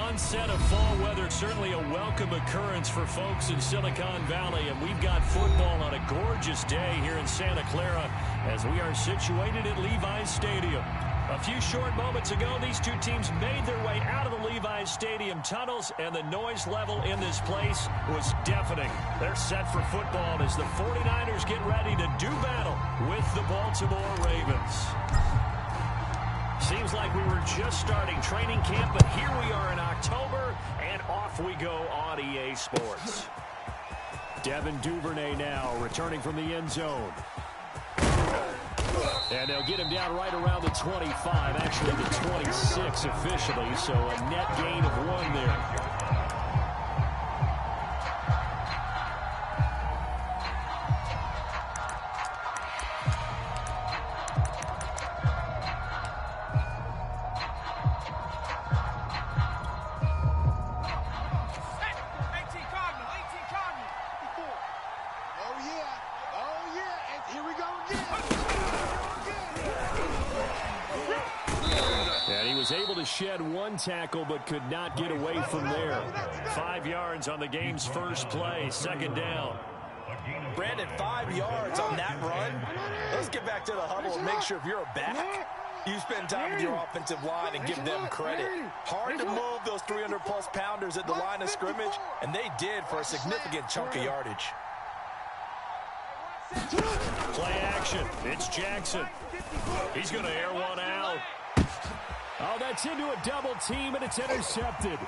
onset of fall weather, certainly a welcome occurrence for folks in Silicon Valley. And we've got football on a gorgeous day here in Santa Clara as we are situated at Levi's Stadium. A few short moments ago, these two teams made their way out of the Levi's Stadium tunnels, and the noise level in this place was deafening. They're set for football as the 49ers get ready to do battle with the Baltimore Ravens. Seems like we were just starting training camp, but here we are in October, and off we go on EA Sports. Devin Duvernay now returning from the end zone. And they'll get him down right around the 25, actually the 26 officially, so a net gain of 1 there. Shed 1 tackle, but could not get away from there. 5 yards on the game's first play, 2nd down. Brandon, 5 yards on that run. Let's get back to the huddle and make sure if you're a back, you spend time with your offensive line and give them credit. Hard to move those 300-plus pounders at the line of scrimmage, and they did for a significant chunk of yardage. Play action. It's Jackson. He's going to air one out. Oh, that's into a double team, and it's intercepted.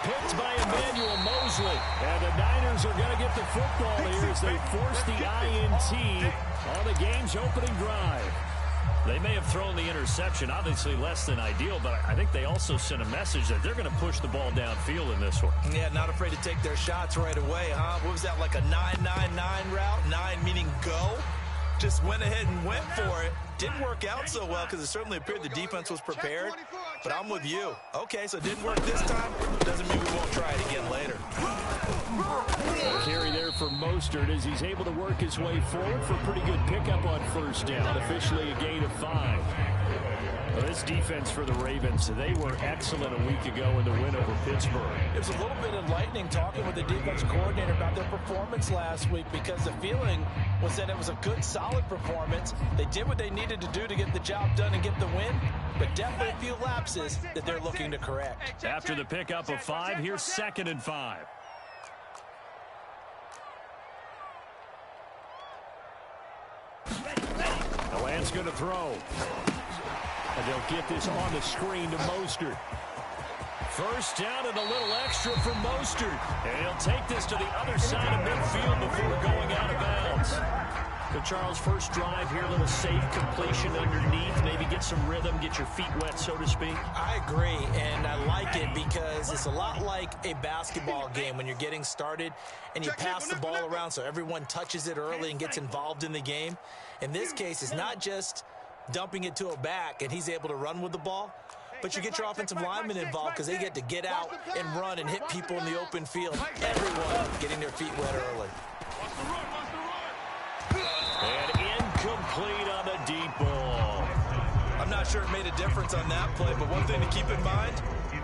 Picked by Emmanuel Mosley. And the Niners are going to get the football here as they force the INT on the game's opening drive. They may have thrown the interception, obviously less than ideal, but I think they also sent a message that they're going to push the ball downfield in this one. Yeah, not afraid to take their shots right away, huh? What was that, like a 9-9-9 route? 9 meaning go? Just went ahead and went for it. Didn't work out so well because it certainly appeared the defense was prepared. But I'm with you. Okay, so it didn't work this time. Doesn't mean we won't try it again later. Carry there for Mostert as he's able to work his way forward for a pretty good pickup on 1st down. Officially a gain of 5. Well, this defense for the Ravens, they were excellent a week ago in the win over Pittsburgh. It was a little bit enlightening talking with the defense coordinator about their performance last week because the feeling was that it was a good, solid performance. They did what they needed to do to get the job done and get the win, but definitely a few lapses that they're looking to correct. After the pickup of 5, here's 2nd and 5. The Lance going to throw. And they'll get this on the screen to Mostert. 1st down and a little extra for Mostert. And he'll take this to the other side of midfield before going out of bounds. So Charles, first drive here, a little safe completion underneath. Maybe get some rhythm, get your feet wet, so to speak. I agree, and I like it because it's a lot like a basketball game when you're getting started and you pass the ball around so everyone touches it early and gets involved in the game. In this case, it's not just dumping it to a back and he's able to run with the ball, but you get your offensive linemen involved because they get to get out and run and hit people in the open field. Everyone getting their feet wet early. And incomplete on the deep ball. I'm not sure it made a difference on that play, but one thing to keep in mind,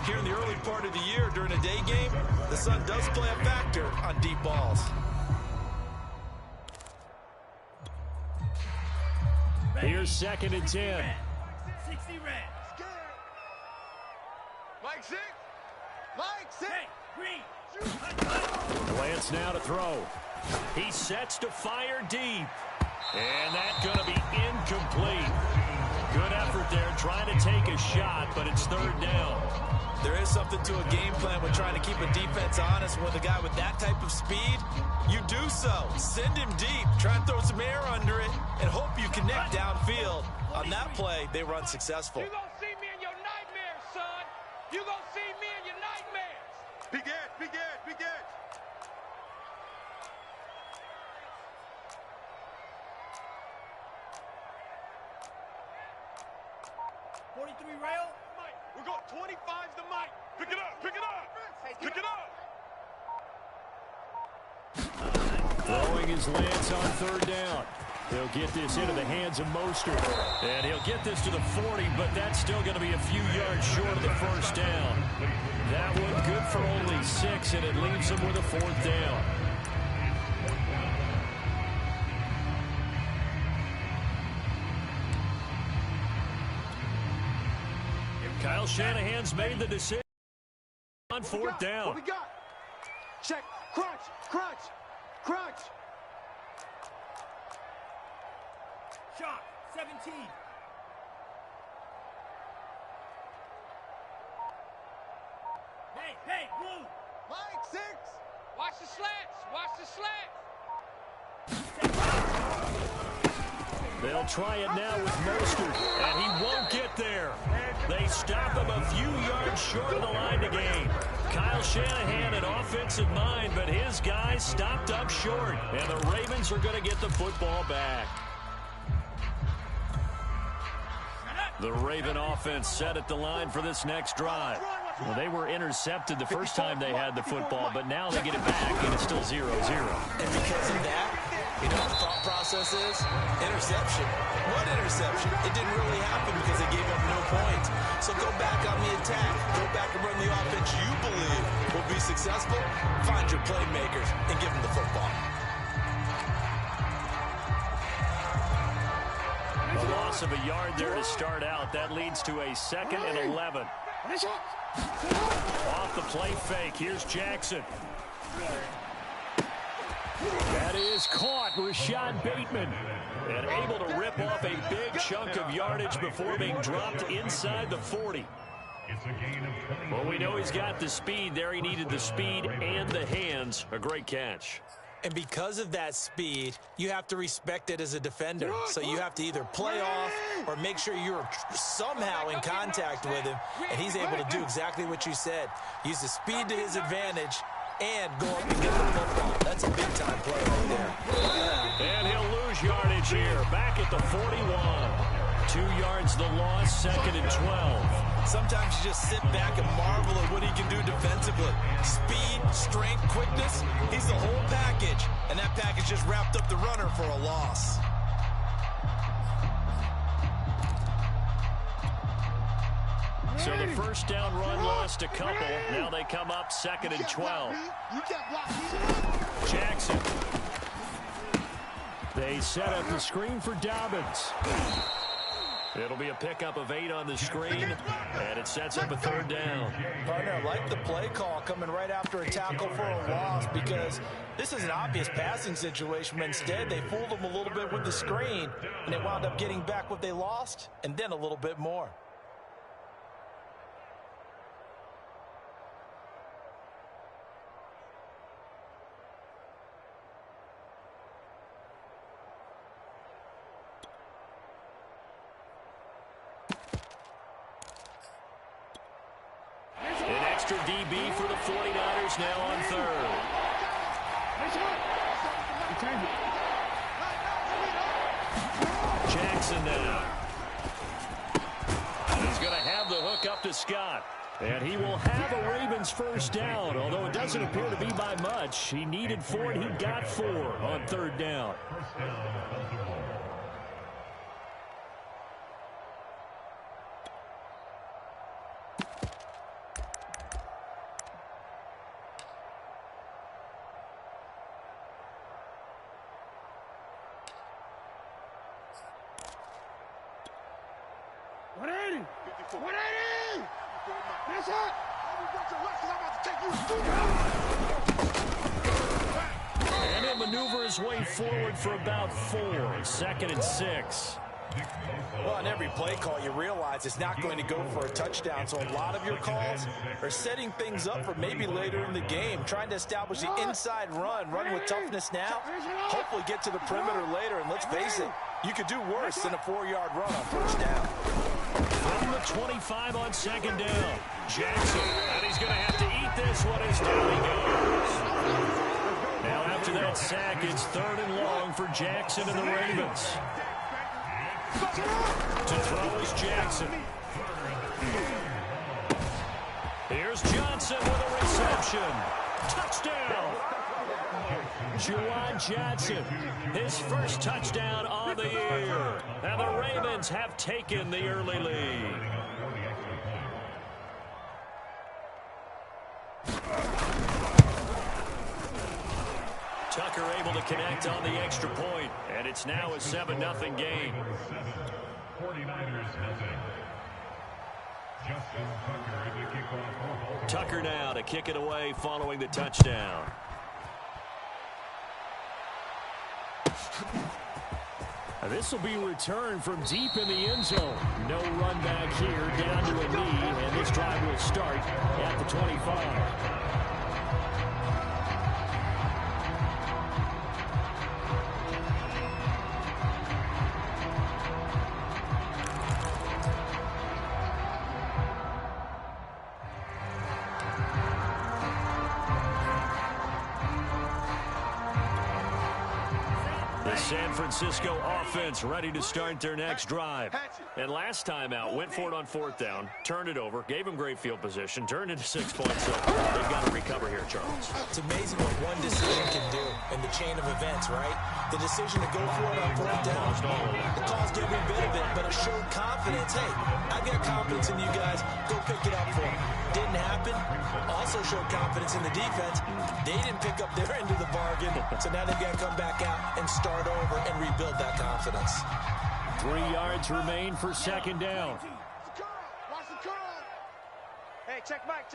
here in the early part of the year during a day game, the sun does play a factor on deep balls. Here's 2nd and 10. 60 red. Mike 6. Mike 6. Green. Lance now to throw. He sets to fire deep. And that's going to be incomplete. Good effort there trying to take a shot, but it's 3rd down. There is something to a game plan with trying to keep a defense honest. With a guy with that type of speed, you do so. Send him deep. Try and throw some air under it and hope you connect downfield. On that play, they run successful. You're going to see me in your nightmares, son. You're going to see me in your nightmares. Be good, be good, be good. 43 rail. We're going 25's the mic. Pick it up, pick it up. Pick it up. Throwing his Lance on 3rd down. He'll get this into the hands of Mostert. And he'll get this to the 40, but that's still going to be a few yards short of the 1st down. That one good for only 6, and it leaves them with a 4th down. Kyle Shanahan's made the decision on 4th down. What we got? Check. Crunch. Crunch. Crunch. Shot. 17. Hey, blue. Line 6. Watch the slats. Watch the slats. They'll try it now with Mostert, and he won't get there. They stop him a few yards short of the line to gain. Kyle Shanahan an offensive mind, but his guys stopped up short, and the Ravens are going to get the football back. The Raven offense set at the line for this next drive. Well, they were intercepted the first time they had the football, but now they get it back, and it's still 0-0. And because of that, you know what the thought process is? Interception. What interception? It didn't really happen because they gave up no points. So go back on the attack. Go back and run the offense you believe will be successful. Find your playmakers and give them the football. A loss of a yard there to start out. That leads to a 2nd and 11. Off the play fake. Here's Jackson. That is caught. Rashad Bateman. And able to rip off a big chunk of yardage before being dropped inside the 40. Well, we know he's got the speed there. He needed the speed and the hands. A great catch. And because of that speed, you have to respect it as a defender. So you have to either play off or make sure you're somehow in contact with him, and he's able to do exactly what you said. Use the speed to his advantage and go up and get the football. That's a big-time play right there. And he'll lose yardage here. Back at the 41. 2 yards the loss, 2nd and 12. Sometimes you just sit back and marvel at what he can do defensively. Speed, strength, quickness, he's the whole package. And that package just wrapped up the runner for a loss. So the first down run lost a couple. Now they come up 2nd and 12. Jackson. They set up the screen for Dobbins. It'll be a pickup of 8 on the screen, and it sets up a 3rd down. Partner, I like the play call coming right after a tackle for a loss because this is an obvious passing situation, but instead they fooled them a little bit with the screen, and they wound up getting back what they lost and then a little bit more. Extra DB for the 49ers now on 3rd. Jackson now. He's going to have the hook up to Scott. And he will have a Ravens first down, although it doesn't appear to be by much. He needed 4, and he got 4 on 3rd down. And he'll maneuver his way forward for about 4. 2nd and 6. Well, on every play call, you realize it's not going to go for a touchdown. So a lot of your calls are setting things up for maybe later in the game, trying to establish the inside run with toughness now, hopefully get to the perimeter later. And let's face it, you could do worse than a 4-yard run on first down. From the 25 on 2nd down. Jackson, and he's going to have to eat this one as down he goes. Now after that sack, it's 3rd and long for Jackson and the Ravens. To throw is Jackson. Here's Johnson with a reception. Touchdown. Juwan Johnson, his first touchdown on the year. And the Ravens have taken the early lead. to connect on the extra point, and it's now a 7-0 game. 49ers nothing. Justin Tucker to kick off. Tucker now to kick it away following the touchdown. This will be returned from deep in the end zone. No run back here, down to a knee, and this drive will start at the 25. San Francisco offense ready to start their next drive. And last time out, went for it on 4th down, turned it over, gave them great field position, turned into 6 points. So they've got to recover here, Charles. It's amazing what one decision can do in the chain of events, right? The decision to go for it on 4th down, it caused every bit of it, but it showed confidence. Hey, I've got confidence in you guys. Go pick it up for me. Didn't happen. Also showed confidence in the defense. They didn't pick up their end of the bargain, so now they've got to come back out and start over and rebuild that confidence. 3 yards remain for 2nd down. Watch the curl. Hey, check Mike.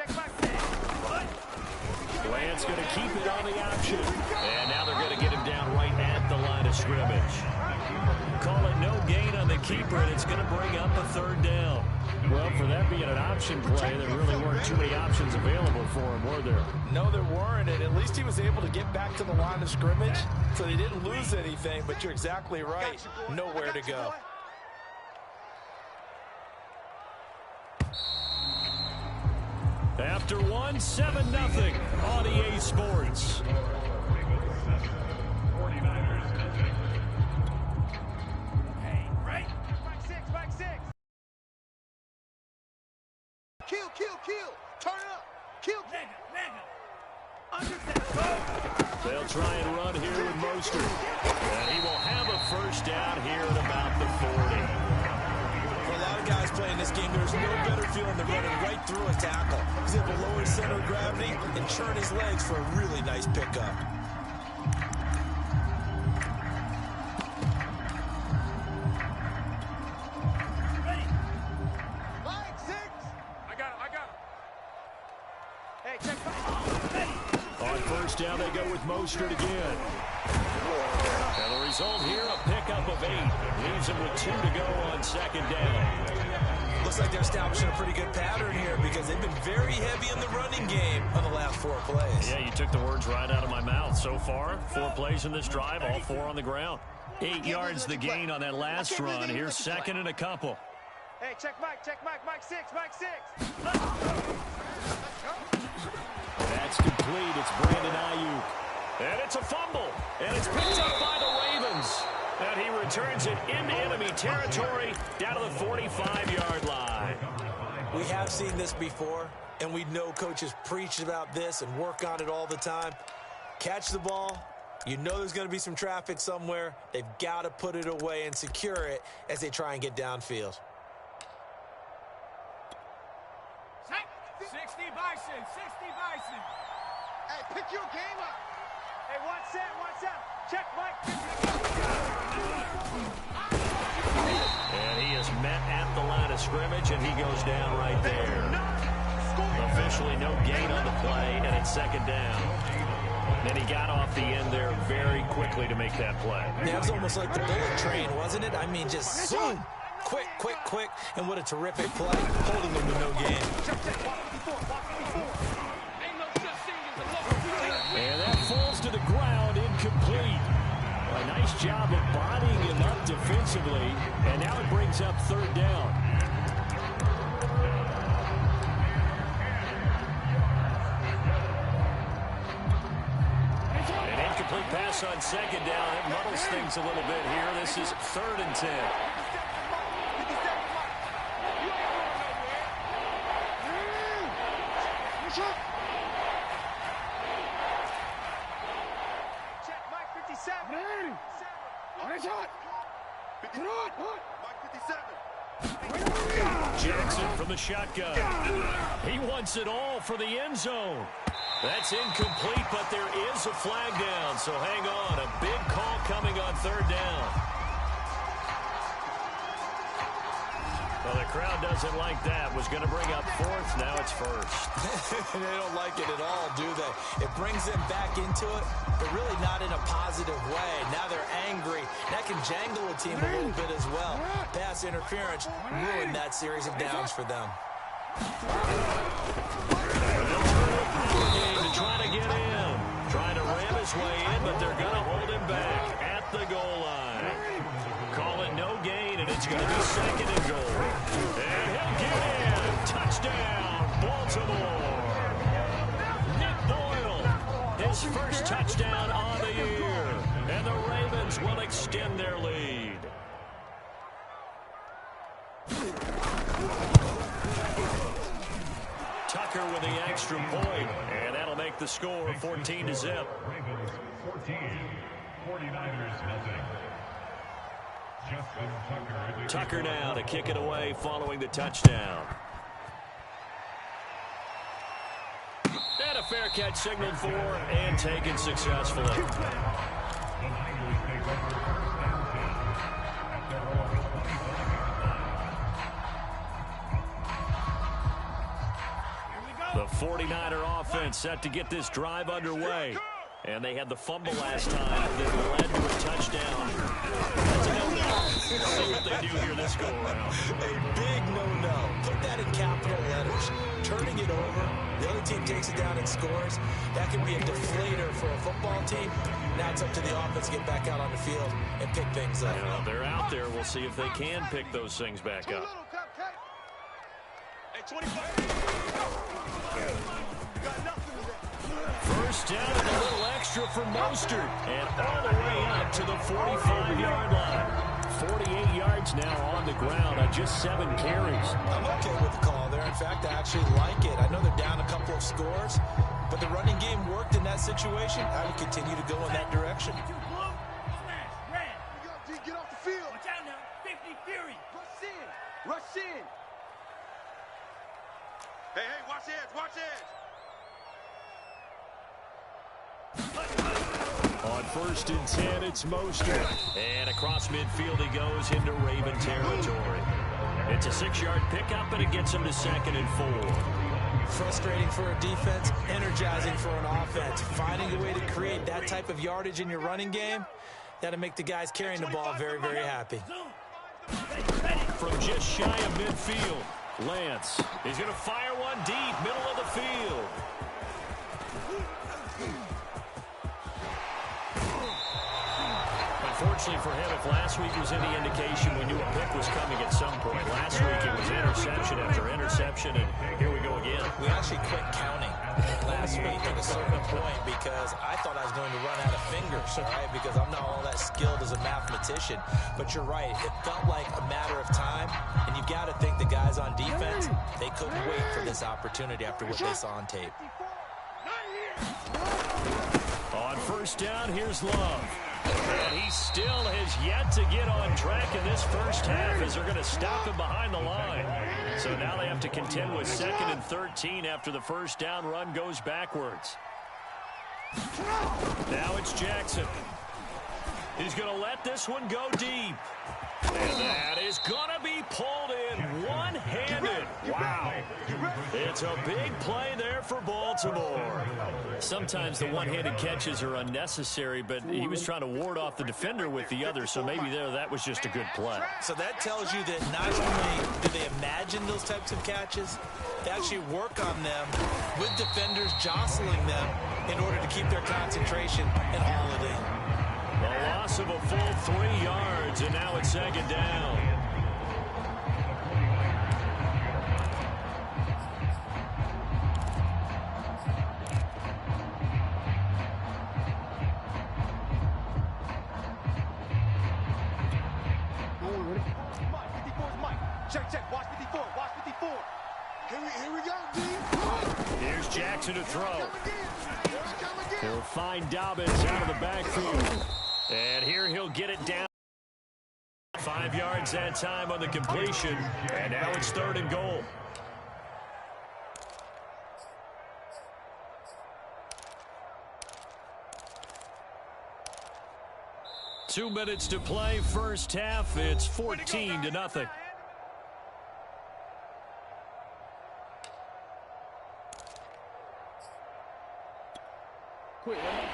Bland's going to keep it on the option. And now they're going to get him down right at the line of scrimmage. Call it no gain on the keeper, and it's going to bring up a 3rd down. Well, for that being an option play, there really weren't too many options available for him, were there? No, there weren't, and at least he was able to get back to the line of scrimmage, so they didn't lose anything, but you're exactly right. Nowhere to go. After 1, 7-0 on EA Sports. 49ers nothing. Hey, right? Mike 6. Kill. Turn it up. Kill. Mega. Understand. Go. They'll try and run here with Mostert. And he will have a 1st down here at about the 40. For a lot of guys playing this game, there's no better feeling than running right through a tackle. He's able to lower his center of gravity and churn his legs for a really nice pickup. Ready. Mike 6. I got him. Hey, check Mike. On 1st down, they go with Mostert again. And the result here, a pickup of 8. Leaves him with 2 to go on 2nd down. Looks like they're establishing a pretty good pattern here because they've been very heavy in the running game on the last 4 plays. Yeah, you took the words right out of my mouth. So far, 4 plays in this drive, all 4 on the ground. 8 yards the gain on that last run. Here's 2nd and a couple. Hey, check Mike. Mike 6. That's complete. It's Brandon Ayuk. And it's a fumble. And it's picked up by the Ravens. And he returns it into enemy territory down to the 45-yard line. We have seen this before, and we know coaches preach about this and work on it all the time. Catch the ball. You know there's going to be some traffic somewhere. They've got to put it away and secure it as they try and get downfield. 60 Bison. Hey, pick your game up. Hey, one set. Check Mike. And he is met at the line of scrimmage, and he goes down right there. Officially no gain on the play, and it's 2nd down. And he got off the end there very quickly to make that play. Yeah, it was almost like the bullet train, wasn't it? I mean, just zoom. Quick. And what a terrific play, holding them to no gain. And that falls to the ground, incomplete. A nice job of bodying him up defensively, and now it brings up 3rd down. An incomplete pass on 2nd down. It muddles things a little bit here. This is 3rd and 10. Check Mike 57. Mike 57. Jackson from the shotgun. He wants it all for the end zone. That's incomplete, but there is a flag down, so hang on. A big call coming on third down. Well, the crowd doesn't like that. Was going to bring up fourth. Now it's first. They don't like it at all, do they? It brings them back into it, but really not in a positive way. Now they're angry. That can jangle a team a little bit as well. Pass interference ruined that series of downs for them. Game to try to get in. Trying to ram his way in, but they're going to hold him back at the goal line. Call it no gain, and it's going to be second and goal. And he'll get in. Touchdown, Baltimore. Nick Boyle, his first touchdown on the year. And the Ravens will extend their lead. Tucker with the extra point, and that'll make the score 14-0. Ravens 14, 49ers nothing. Tucker now to kick it away following the touchdown. And a fair catch signaled for and taken successfully. The Niners take over first and 10 at their own 25-yard line. The 49er offense set to get this drive underway. And they had the fumble last time that led to a touchdown. That's a no-no. Let's see what they do here this go-around. A big no-no. Put that in capital letters. Turning it over, the other team takes it down and scores. That can be a deflator for a football team. Now it's up to the offense to get back out on the field and pick things up. Well, they're out there. We'll see if they can pick those things back up. Hey, 25. First down and a little extra for Mostert. And all the way up to the 45-yard line. 48 yards now on the ground on just 7 carries. I'm okay with the call there. In fact, I actually like it. I know they're down a couple of scores, but the running game worked in that situation. I would continue to go in that direction. Get Get off the field. Watch out now. 50 Fury. Rush in. Rush in. Hey, watch edge. Watch edge. On first and 10, it's Mostert. And across midfield he goes into Raven territory. It's a 6-yard pickup, and it gets him to second and 4. Frustrating for a defense, energizing for an offense. Finding a way to create that type of yardage in your running game, that'll make the guys carrying the ball very, very happy. From just shy of midfield, Lance. He's going to fire one deep, middle of the field. Unfortunately for him, if last week was any indication, we knew a pick was coming at some point. Last week it was interception after interception, and here we go again. We actually quit counting last week at a certain point because I thought I was going to run out of fingers, all right, because I'm not all that skilled as a mathematician. But you're right. It felt like a matter of time, and you've got to think the guys on defense, they couldn't wait for this opportunity after what they saw on tape. On first down, here's Love. And he still has yet to get on track in this first half as they're going to stop him behind the line. So now they have to contend with 2nd and 13 after the first down run goes backwards. Now it's Jackson. He's going to let this one go deep. And that is going to be pulled in one-handed. Wow. It's a big play there for Baltimore. Sometimes the one-handed catches are unnecessary, but he was trying to ward off the defender with the other, so maybe that was just a good play. So that tells you that not only do they imagine those types of catches, they actually work on them with defenders jostling them in order to keep their concentration and haul it in. A loss of a full 3 yards, and now it's 2nd down. Check. Watch 54. Watch 54. Here we go, D. Here's Jackson to throw. He'll find Dobbins out of the backfield. And here he'll get it down. 5 yards that time on the completion. And now it's 3rd and goal. 2 minutes to play, first half. It's 14-0. Quick, man.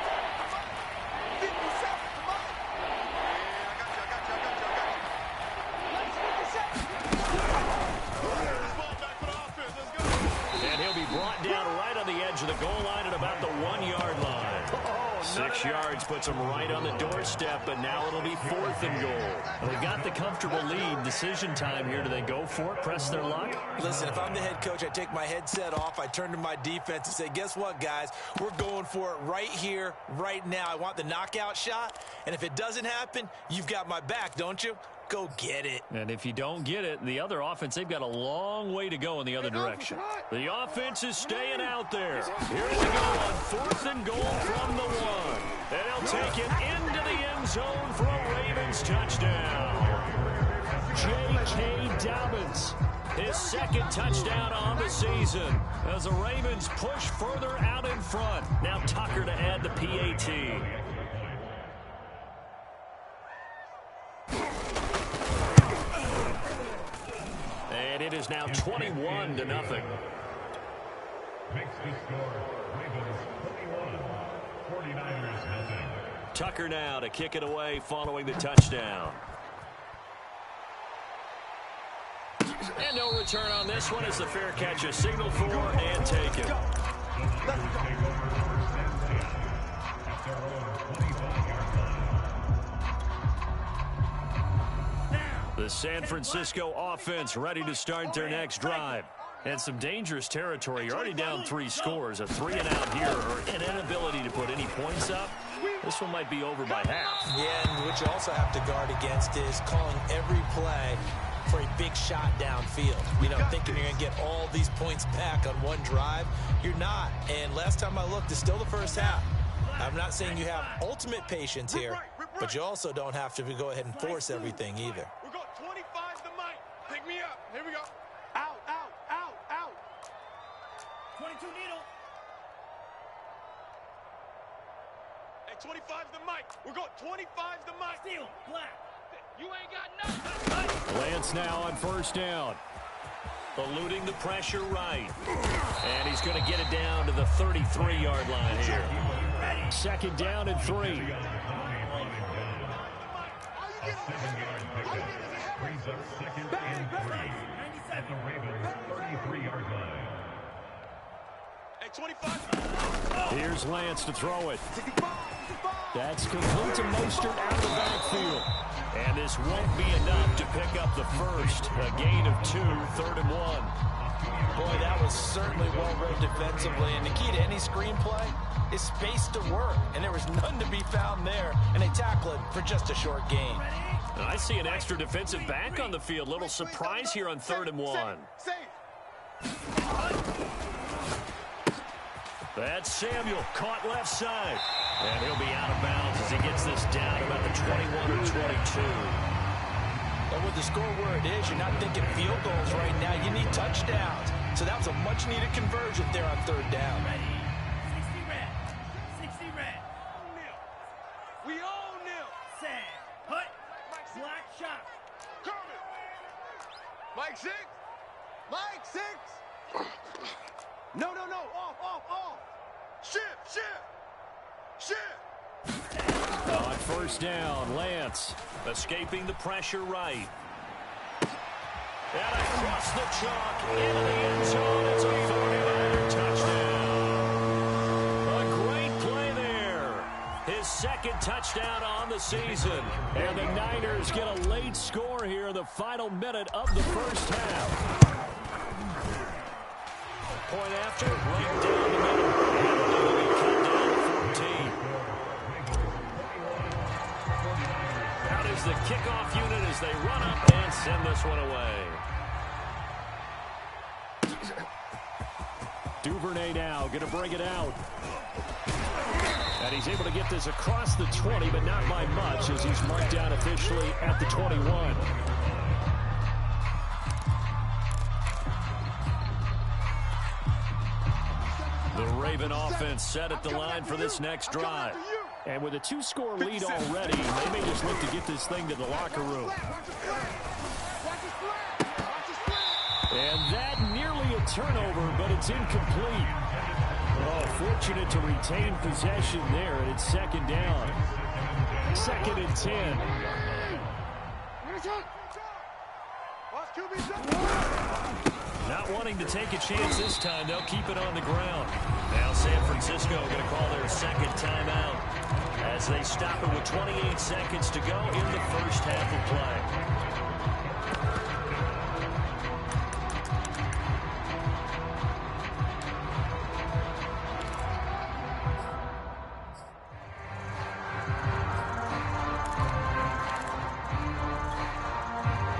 50 seconds, come on. Yeah, I got you. 50 seconds. This ball back for the offense. Let's go. And he'll be brought down right on the edge of the goal line at about the 1-yard line. 6 yards puts them right on the doorstep, but now it'll be 4th and goal. They've got the comfortable lead. Decision time here. Do they go for it, press their luck? Listen, if I'm the head coach, I take my headset off. I turn to my defense and say, guess what, guys? We're going for it right here, right now. I want the knockout shot, and if it doesn't happen, you've got my back, don't you? Go get it. And if you don't get it, the other offense, they've got a long way to go in the other direction. The offense is staying out there. Here we go on 4th and goal from the 1. And he'll take it into the end zone for a Ravens touchdown. J.K. Dobbins, his 2nd touchdown on the season as the Ravens push further out in front. Now Tucker to add the PAT. And it is now 21-0. Makes the score. Ravens 21, 49ers nothing. Tucker now to kick it away following the touchdown. And no return on this one as the fair catch is signaled for and taken. Take over 1st and 10 at their own 25-yard line. The San Francisco offense ready to start their next drive. And some dangerous territory. You're already down 3 scores. A 3-and-out here or an inability to put any points up. This one might be over by half. Yeah, and what you also have to guard against is calling every play for a big shot downfield. You know, thinking you're going to get all these points back on one drive. You're not. And last time I looked, it's still the first half. I'm not saying you have ultimate patience here, but you also don't have to go ahead and force everything either. We're going 25 the mic. Pick me up. Here we go. Out, out, out, out. 22 needle. Hey, 25's the mic. We're going 25's the mic. Steel. Black. You ain't got nothing. Lance now on 1st down. Eluding the pressure right. And he's going to get it down to the 33-yard line here. 2nd down and 3. A 7-yard pickup brings up 2nd and 3 at the Ravens 33-yard line. Hey, 25. Here's Lance to throw it. That's complete to Mostert out of the backfield. And this won't be enough to pick up the first. A gain of 2, 3rd and 1. Boy, that was certainly well read defensively. And the key to any screenplay is space to work. And there was none to be found there. And they tackle it for just a short gain. And I see an extra defensive back on the field. Little surprise here on 3rd and 1. That's Samuel, caught left side. And he'll be out of bounds as he gets this down about the 21 or 22. And with the score where it is, you're not thinking field goals right now. You need touchdowns. So that was a much-needed conversion there on 3rd down. 60 red. 60 red. We own them. Sam. Hut. Black shot. Kermit. Mike 6. Mike 6. No, no, no. Off. Shift. On 1st down, Lance escaping the pressure right. And across the chalk into the end zone. It's a 49er touchdown. A great play there. His 2nd touchdown on the season. And the Niners get a late score here in the final minute of the first half. Point after, right down the middle. And cut down 14. Out is the kickoff unit as they run up and send this one away. Duvernay now going to bring it out. And he's able to get this across the 20, but not by much as he's marked down officially at the 21. The Raven offense set at the line for this next drive. And with a 2-score lead already, they may just look to get this thing to the locker room. And that nearly a turnover, but it's incomplete. Oh, fortunate to retain possession there, and it's second down. 2nd and 10. Not wanting to take a chance this time, they'll keep it on the ground. Now San Francisco going to call their second timeout as they stop it with 28 seconds to go in the first half of play.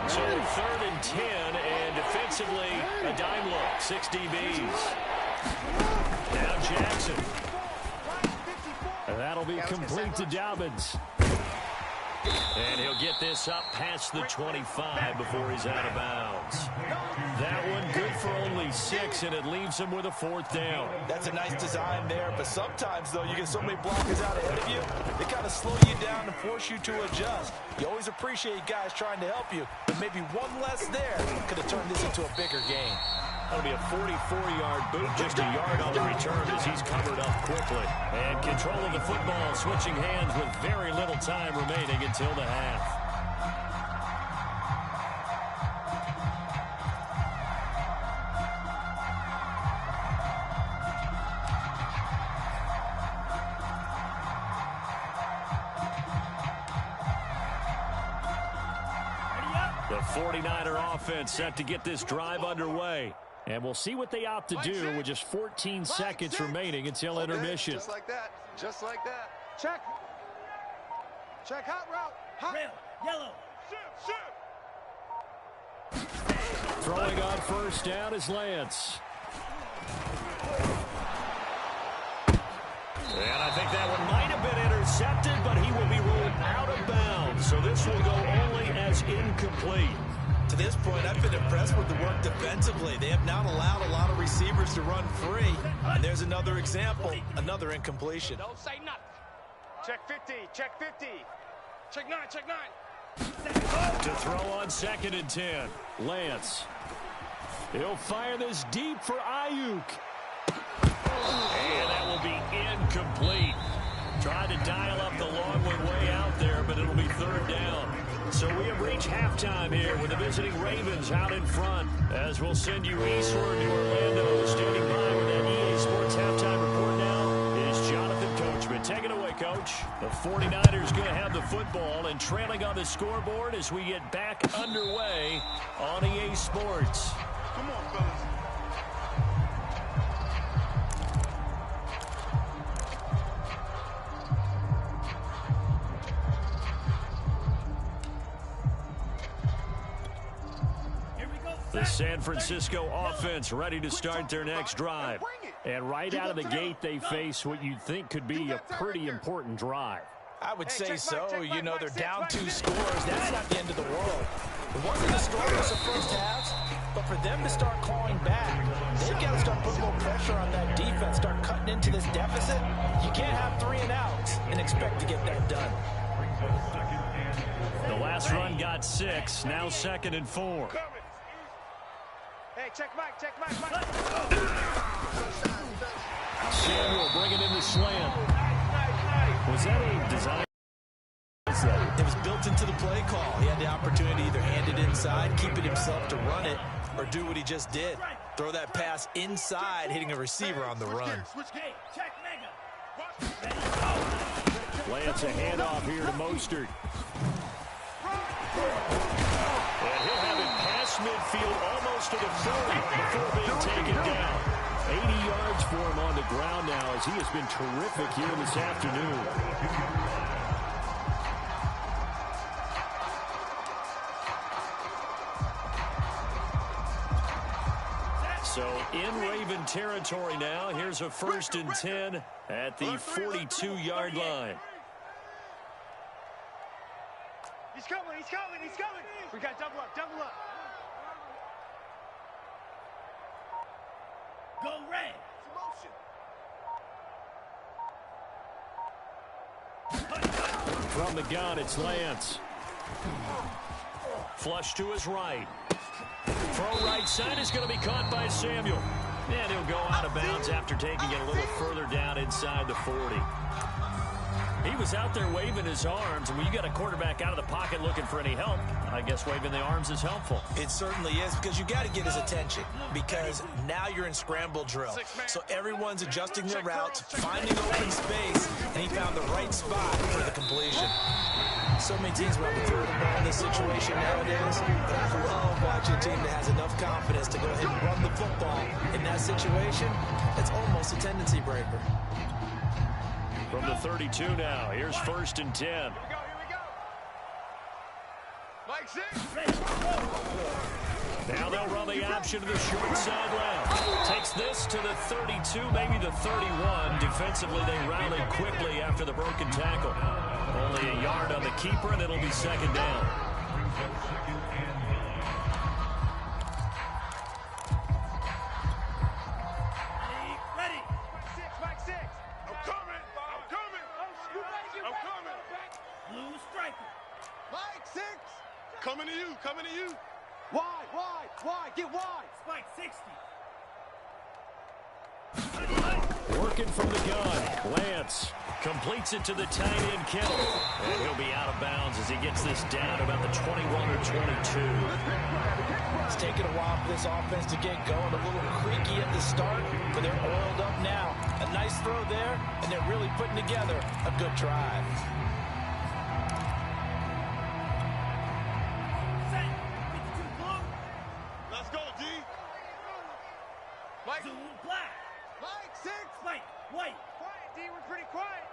So 3rd and 10, and defensively, a dime look, 6 DBs. Now Jackson. And that'll be complete to Dobbins. And he'll get this up past the 25 before he's out of bounds. That one good for only 6, and it leaves him with a 4th down. That's a nice design there, but sometimes, though, you get so many blockers out ahead of you, they kind of slow you down and force you to adjust. You always appreciate guys trying to help you, but maybe one less there could have turned this into a bigger game. That'll be a 44-yard boot, just a yard on the return as he's covered up quickly. And control of the football, switching hands with very little time remaining until the half. The 49er offense set to get this drive underway. And we'll see what they opt to do with just 14 seconds remaining until intermission. Just like that. Just like that. Check. Check hot route. Hot. Red, yellow. Shoot. Throwing on first down is Lance. And I think that one might have been intercepted, but he will be ruled out of bounds. So this will go only as incomplete. To this point, I've been impressed with the work defensively. They have not allowed a lot of receivers to run free. And there's another example, another incompletion. Don't say nothing. Check 50. Check 50. Check 9. Check 9. To throw on 2nd and 10. Lance. He'll fire this deep for Ayuk. And that will be incomplete. Tried to dial up the long one way out there, but it'll be 3rd down. So we have reached halftime here with the visiting Ravens out in front. As we'll send you eastward to Orlando. Standing by with that EA Sports halftime report now is Jonathan Coachman. Take it away, Coach. The 49ers going to have the football and trailing on the scoreboard as we get back underway on EA Sports. Come on, fellas. The San Francisco offense ready to start their next drive. And right out of the gate, they face what you'd think could be a pretty important drive. I would say so. You know, they're down 2 scores. That's not the end of the world. It wasn't the stories of first halves, but for them to start clawing back, they've got to start putting more pressure on that defense, start cutting into this deficit. You can't have 3 and outs and expect to get that done. The last run got 6, now 2nd and 4. Hey, check Mike, Mike. Samuel bringing in the slant. Was that a design? It was built into the play call. He had the opportunity to either hand it inside, keep it himself to run it, or do what he just did. Throw that pass inside, hitting a receiver on the run. Hey, check mega. Lance a handoff here to Mostert. And he'll have it past midfield almost to the 30 before being taken down. 80 yards for him on the ground now as he has been terrific here this afternoon. So in Raven territory now. Here's a 1st and 10 at the 42-yard line. He's coming. We got double up. Go red. From the gun, it's Lance. Flush to his right. Throw right side is going to be caught by Samuel. And he'll go out of bounds after taking it a little further down inside the 40. He was out there waving his arms, and when you got a quarterback out of the pocket looking for any help, I guess waving the arms is helpful. It certainly is, because you got to get his attention, because now you're in scramble drill. So everyone's adjusting their routes, finding open space, and he found the right spot for the completion. So many teams want to throw the ball in this situation nowadays, but I love watching a team that has enough confidence to go ahead and run the football. In that situation, it's almost a tendency breaker. From the 32 now, here's 1st and 10. Here we go. Mike 6. Now they'll run the option to the short sideline. Takes this to the 32, maybe the 31. Defensively, they rallied quickly after the broken tackle. Only a yard on the keeper, and it'll be 2nd down. Ready. Mike 6. I'm coming. Blue striker. Mike 6. Coming to you. Wide. Get wide. Spike 60. Working from the gun. Lance completes it to the tight end, Kittle. And he'll be out of bounds as he gets this down about the 21 or 22. It's taken a while for this offense to get going. A little creaky at the start, but they're oiled up now. A nice throw there, and they're really putting together a good drive. Set. 52 blue. Let's go, D. Mike. Zoom black. Mike 6. Spike white. Quiet, D. We're pretty quiet.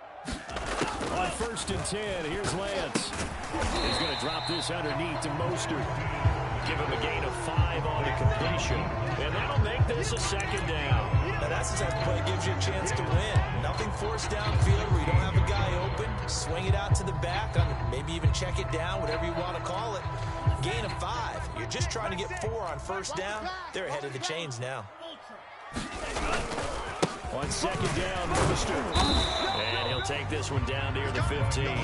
On 1st and 10, here's Lance. He's going to drop this underneath to Mostert. Give him a gain of 5 on the completion. And that'll make this a 2nd down. Now that's the type of play that gives you a chance to win. Nothing forced downfield where you don't have a guy open. Swing it out to the back, maybe even check it down, whatever you want to call it. Gain of 5. You're just trying to get 4 on 1st down. They're ahead of the chains now. On 2nd down, Mostert. And he'll take this one down near the 15.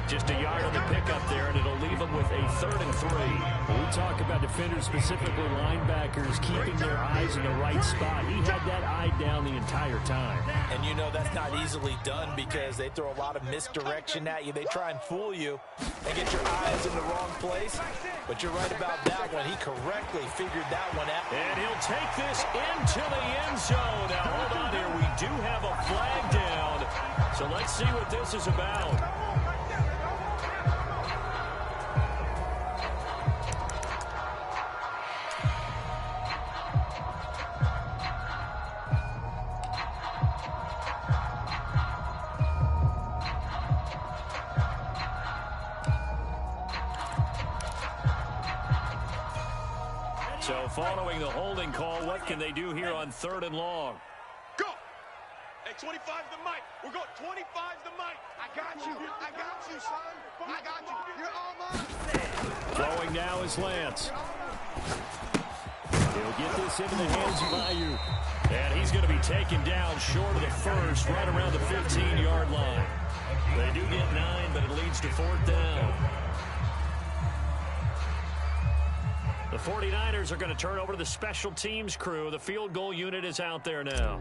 Just a yard on the pickup there, and it'll leave him with a 3rd and 3. When we talk about defenders, specifically linebackers, keeping their eyes in the right spot. He had that eye down the entire time. And you know that's not easily done because they throw a lot of misdirection at you. They try and fool you and get your eyes in the wrong place. But you're right about that one. He correctly figured that one out. And he'll take this into the end zone. Now, hold on here. We do have a flag down. So let's see what this is about. So following the holding call, what can they do here on 3rd and long? Go. Hey, 25's the mic. We're going 25's the mic. I got you, son. I got you. You're all mine. Throwing now is Lance. He'll get this into the hands of Bayou. And he's going to be taken down short of the 1st, right around the 15-yard line. They do get 9, but it leads to 4th down. The 49ers are going to turn over to the special teams crew. The field goal unit is out there now.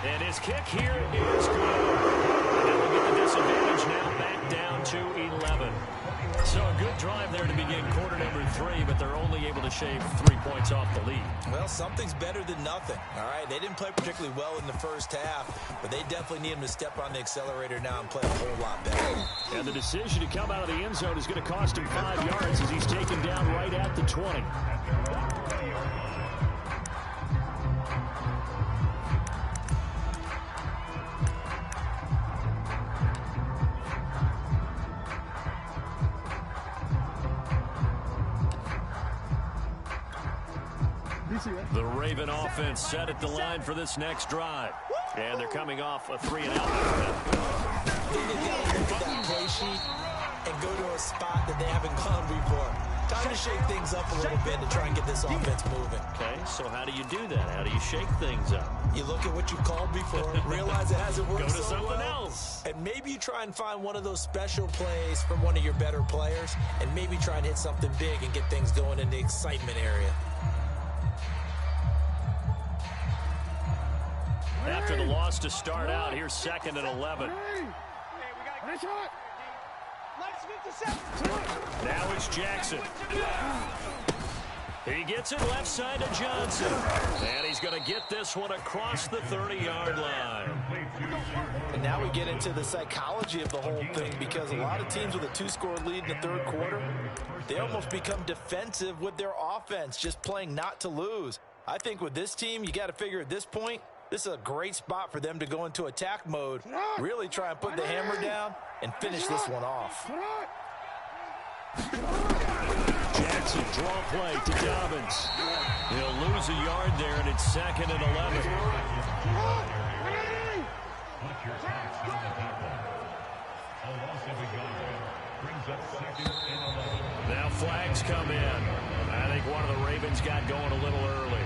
And his kick here is good. And they'll get the disadvantage now back down to 11. So a good drive there to begin quarter number 3, but they're only able to shave 3 points off the lead. Well, something's better than nothing, all right? They didn't play particularly well in the 1st half, but they definitely need him to step on the accelerator now and play a whole lot better. And the decision to come out of the end zone is going to cost him 5 yards as he's taken down right at the 20. The Raven offense set at the line for this next drive. And they're coming off a 3-and-out. They got to look at that play sheet and go to a spot that they haven't gone before. Time to shake things up a little bit and try and get this offense moving. Okay, so how do you do that? How do you shake things up? You look at what you called before, realize it hasn't worked Go to so something well, else. and maybe you try and find one of those special plays from one of your better players, and maybe try and hit something big and get things going in the excitement area. After the loss to start out, here's 2nd and 11. Now it's Jackson. He gets it left side to Johnson. And he's going to get this one across the 30-yard line. And now we get into the psychology of the whole thing, because a lot of teams with a 2-score lead in the third quarter, they almost become defensive with their offense, just playing not to lose. I think with this team, you got to figure at this point, this is a great spot for them to go into attack mode, really try and put the hammer down and finish this one off. Jackson, draw play to Dobbins. He'll lose a yard there, and it's 2nd and 11. Now flags come in. I think one of the Ravens got going a little early.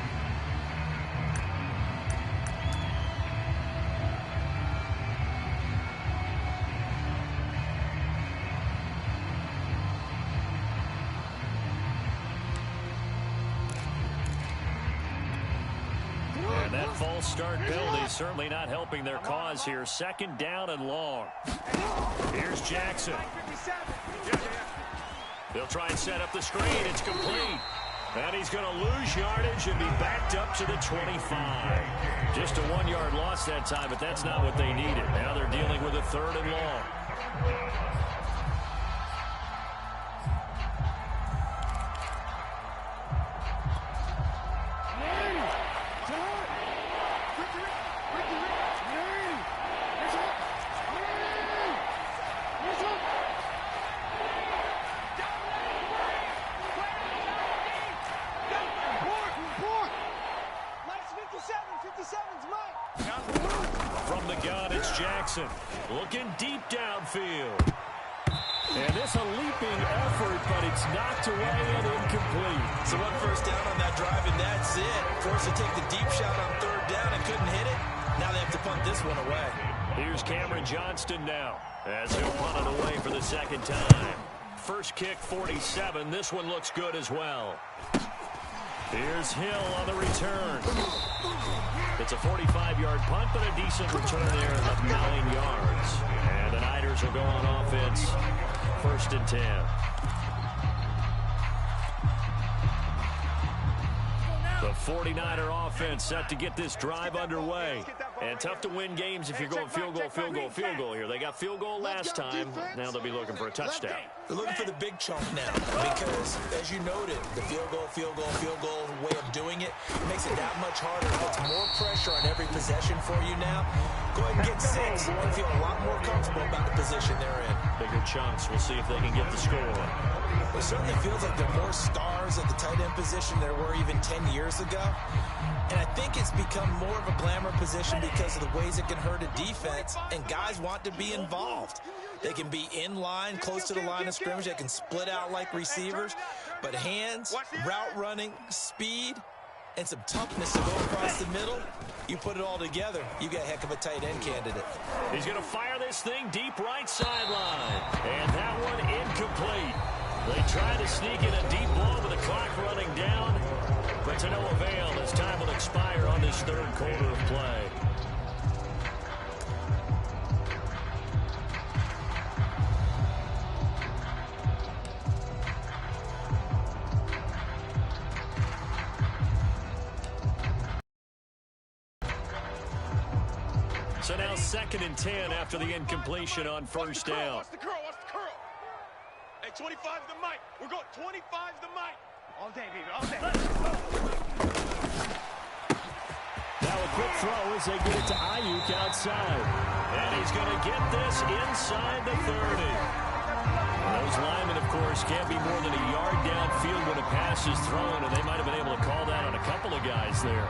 And that false start penalty certainly not helping their cause here. 2nd down and long. Here's Jackson. They'll try and set up the screen. It's complete. And he's going to lose yardage and be backed up to the 25. Just a 1-yard loss that time, but that's not what they needed. Now they're dealing with a 3rd and long. From the gun, it's Jackson. Looking deep downfield. And this a leaping effort, but it's knocked away and incomplete. So 1 first down on that drive, and that's it. Forced to take the deep shot on 3rd down and couldn't hit it. Now they have to punt this one away. Here's Cameron Johnston now, as he'll punt it away for the 2nd time. First kick, 47. This one looks good as well. Here's Hill on the return. It's a 45-yard punt, but a decent return there of 9 yards. And the Niners will go on offense, 1st and 10. The 49er offense set to get this drive underway. And tough to win games if you're going field goal here. They got field goal last time. Now they'll be looking for a touchdown. They're looking for the big chunk now because, as you noted, the field goal way of doing it makes it that much harder. It puts more pressure on every possession for you now. Go ahead and get 6 and feel a lot more comfortable about the position they're in. Bigger chunks. We'll see if they can get the score. It certainly feels like there are more stars at the tight end position than there were even 10 years ago. And I think it's become more of a glamour position because of the ways it can hurt a defense, and guys want to be involved. They can be in line, close to the line of scrimmage. They can split out like receivers. But hands, route running, speed, and some toughness to go across the middle, you put it all together, you got a heck of a tight end candidate. He's going to fire this thing deep right sideline. And that one incomplete. They try to sneak in a deep ball with the clock running down, but to no avail as time will expire on this 3rd quarter of play. So now 2nd and 10 after the incompletion on 1st down. Watch the curl. Hey, 25 the mic. We're going 25 the mic. All day, baby, all day. Now a quick throw as they get it to Ayuk outside. And he's going to get this inside the 30. Those linemen, of course, can't be more than a yard downfield when a pass is thrown, and they might have been able to call that on a couple of guys there.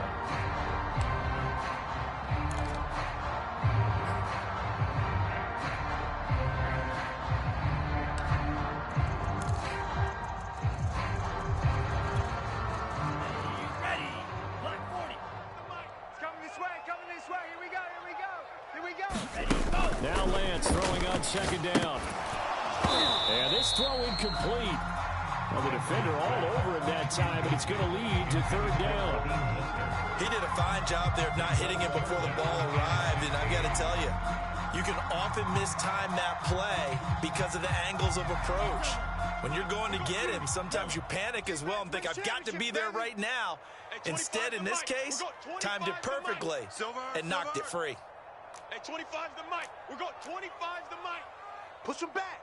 Now Lance throwing on second down. And this throw incomplete. Well, the defender all over him that time, and it's going to lead to third down. He did a fine job there of not hitting him before the ball arrived, and I've got to tell you, you can often mistime that play because of the angles of approach. When you're going to get him, sometimes you panic as well and think, I've got to be there right now. Instead, in this case, timed it perfectly and knocked it free. Hey, 25's the mic. We got 25's the mic. Push him back.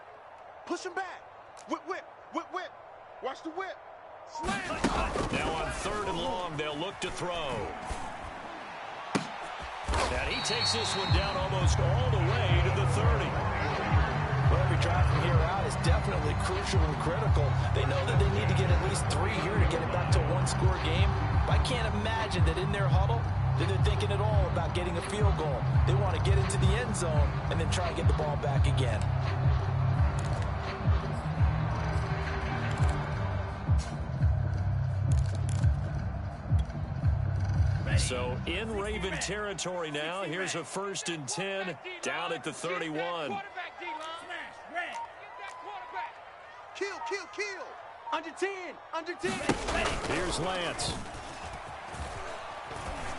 Push him back. Whip, whip, whip, whip. Watch the whip. Slam. Now on third and long, they'll look to throw. And he takes this one down almost all the way to the 30. Well, every drive from here out is definitely crucial and critical. They know that they need to get at least 3 here to get it back to a one-score game. But I can't imagine that in their huddle that they're thinking at all about getting a field goal. They want to get into the end zone and then try and get the ball back again. So in Raven territory now, here's a 1st and 10 down at the 31. Kill, kill, kill. Under 10, under 10. Here's Lance.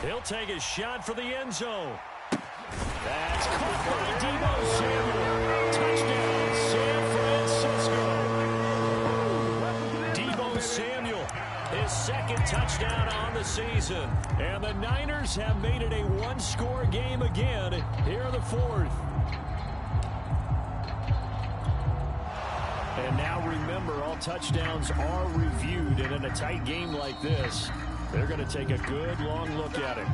He'll take a shot for the end zone. That's caught by Deebo Samuel. Touchdown, San Francisco. Deebo Samuel, his 2nd touchdown on the season. And the Niners have made it a one-score game again here in the 4th. And now remember, all touchdowns are reviewed, and in a tight game like this, they're going to take a good long look at it.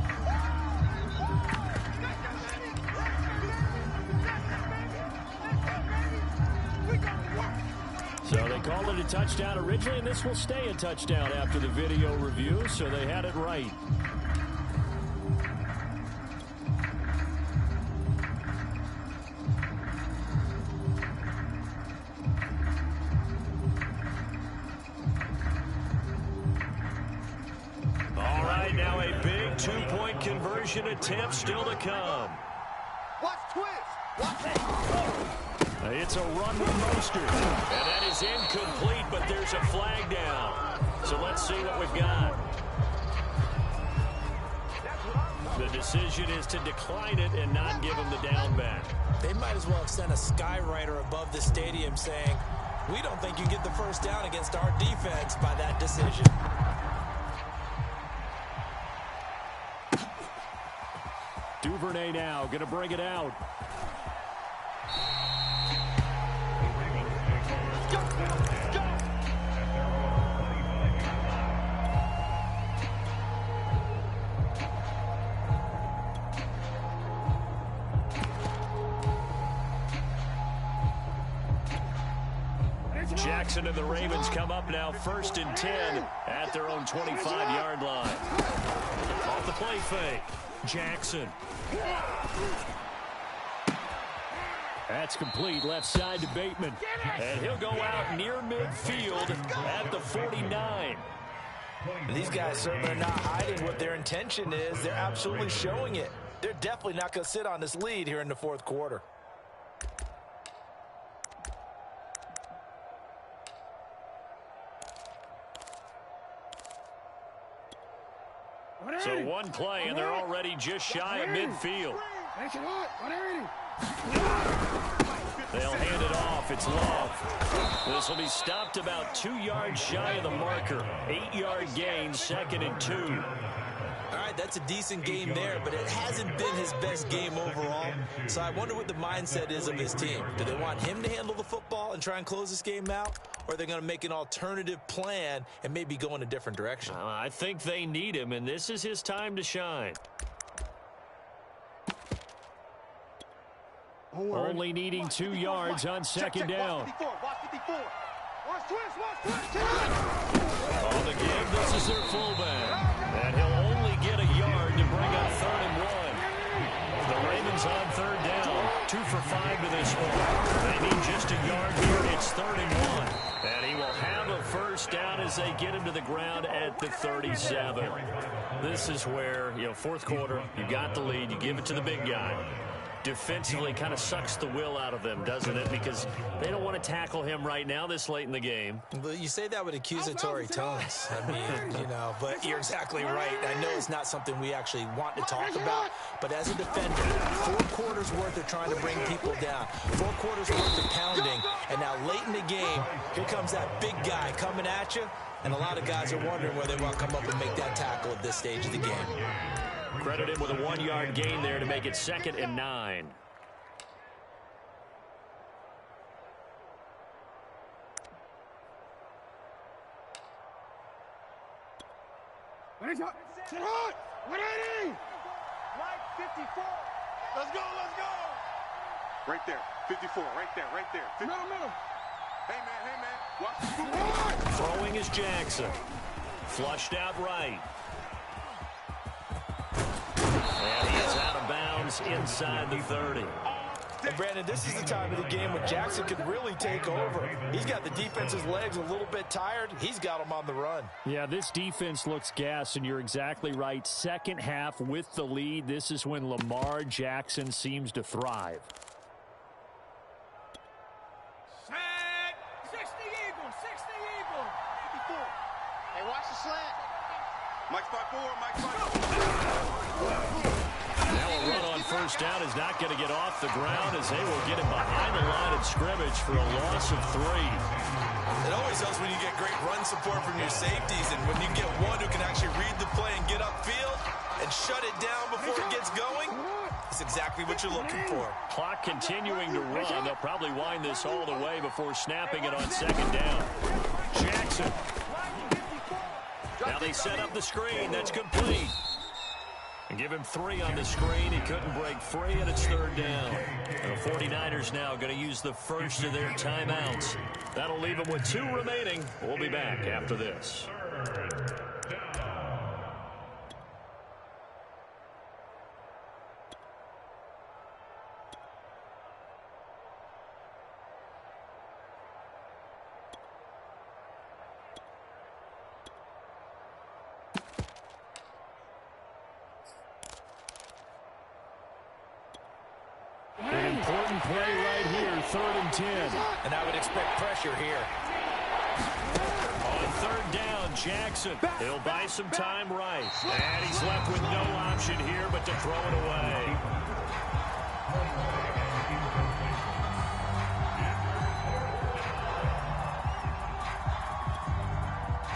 So they called it a touchdown originally, and this will stay a touchdown after the video review, so they had it right. All right, now a big 2-point conversion attempt still to come. Watch twist. Watch it. It's a run with Mostert, and that is incomplete, but there's a flag down. So let's see what we've got. The decision is to decline it and not give him the down back. They might as well have sent a skywriter above the stadium saying, we don't think you get the first down against our defense by that decision. Duvernay now going to bring it out. Jackson and the Ravens come up now 1st and 10 at their own 25-yard line. Off the play fake. Jackson. That's complete left side to Bateman. And he'll go out near midfield at the 49. These guys certainly are not hiding what their intention is. They're absolutely showing it. They're definitely not going to sit on this lead here in the 4th quarter. So one play, and they're already just shy of midfield. They'll hand it off. It's Love. This will be stopped about 2 yards shy of the marker. 8-yard gain, 2nd and 2. All right, that's a decent game there, but it hasn't been his best game overall. So I wonder what the mindset is of his team. Do they want him to handle the football and try and close this game out? Or are they going to make an alternative plan and maybe go in a different direction? I think they need him, and this is his time to shine. Only needing 2 yards on 2nd down. On the give, this is their fullback. And he'll only get a yard to bring up 3rd and 1. The Ravens on 3rd down. 2 for 5 to this one. They need just a yard here. It's 3rd and 1. And he will have a first down as they get him to the ground at the 37. This is where, 4th quarter, you got the lead. You give it to the big guy. defensively kind of sucks the will out of them, doesn't it? Because they don't want to tackle him right now this late in the game. But you say that with accusatory tones. I mean, but you're exactly right. I know it's not something we actually want to talk about, but as a defender, 4 quarters worth of trying to bring people down, 4 quarters worth of pounding, and now late in the game, here comes that big guy coming at you, and a lot of guys are wondering whether they want to come up and make that tackle at this stage of the game. Credit him with a 1-yard gain there to make it 2nd and 9. Sit hard! 180! Mike, 54. Let's go, let's go! Right there, 54, right there, right there. Middle. Hey, man, watch the Throwing is Jackson. Flushed out right. And he is out of bounds inside the 30. And Brandon, this is the time of the game when Jackson can really take over. He's got the defense's legs a little bit tired. He's got them on the run. Yeah, this defense looks gassed, and you're exactly right. Second half with the lead, this is when Lamar Jackson seems to thrive. Set. 60 Eagles. 54. Hey, watch the slant. Mike spot 4, Mike spot 4. Now a run on first down is not going to get off the ground as they will get him behind the line of scrimmage for a loss of 3. It always helps when you get great run support from your safeties, and when you get one who can actually read the play and get upfield and shut it down before it gets going, it's exactly what you're looking for. Clock continuing to run. They'll probably wind this all the way before snapping it on 2nd down. Jackson. Now they set up the screen. That's complete. And give him 3 on the screen. He couldn't break free, and it's 3rd down. And the 49ers now going to use the first of their timeouts. That'll leave them with 2 remaining. We'll be back after this. Important play right here, 3rd and 10. And I would expect pressure here. On 3rd down, Jackson. He'll buy some time right. And he's left with no option here but to throw it away.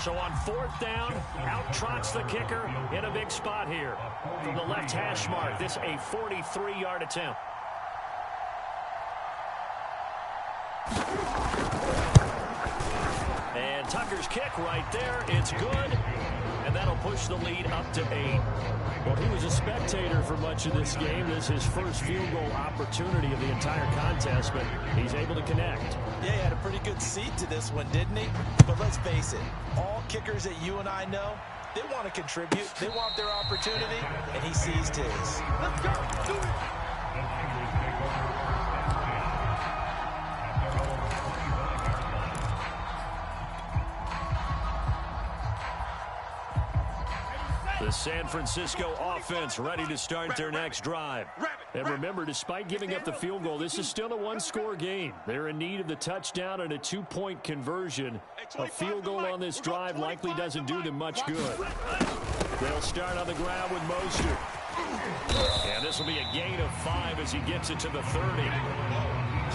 So on 4th down, out trots the kicker in a big spot here. From the left hash mark, this a 43-yard attempt. And Tucker's kick right there. It's good. And that'll push the lead up to 8. Well, he was a spectator for much of this game. This is his first field goal opportunity of the entire contest, but he's able to connect. Yeah, he had a pretty good seat to this one, didn't he? But let's face it, all kickers that you and I know, they want to contribute. They want their opportunity, and he seized his. Let's go. Do it. The San Francisco offense ready to start their next drive. And remember, despite giving up the field goal, this is still a 1-score game. They're in need of the touchdown and a 2-point conversion. A field goal on this drive likely doesn't do them much good. They'll start on the ground with Mostert. And this will be a gain of 5 as he gets it to the 30.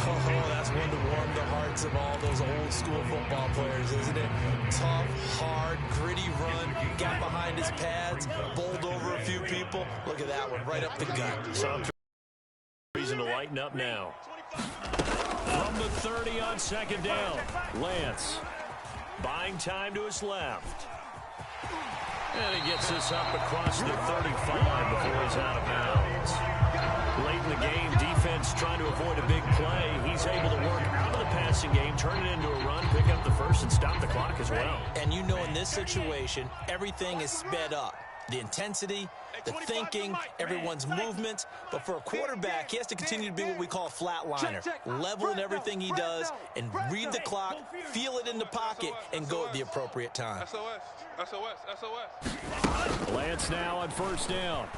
Oh, that's one to warm the hearts of all those old school football players, isn't it? Tough, hard, gritty run, got behind his pads, bowled over a few people. Look at that one, right up the gut. Some reason to lighten up now. From the 30 on 2nd down, Lance buying time to his left. And he gets this up across the 35 before he's out of bounds. Late in the game, defense trying to avoid a big play. He's able to work out of the passing game, turn it into a run, pick up the first, and stop the clock as well. And you know in this situation, everything is sped up. The intensity, the thinking, everyone's movement. But for a quarterback, he has to continue to be what we call a flatliner. Level in everything he does and read the clock, feel it in the pocket, and go at the appropriate time. SOS. Lance now on 1st down.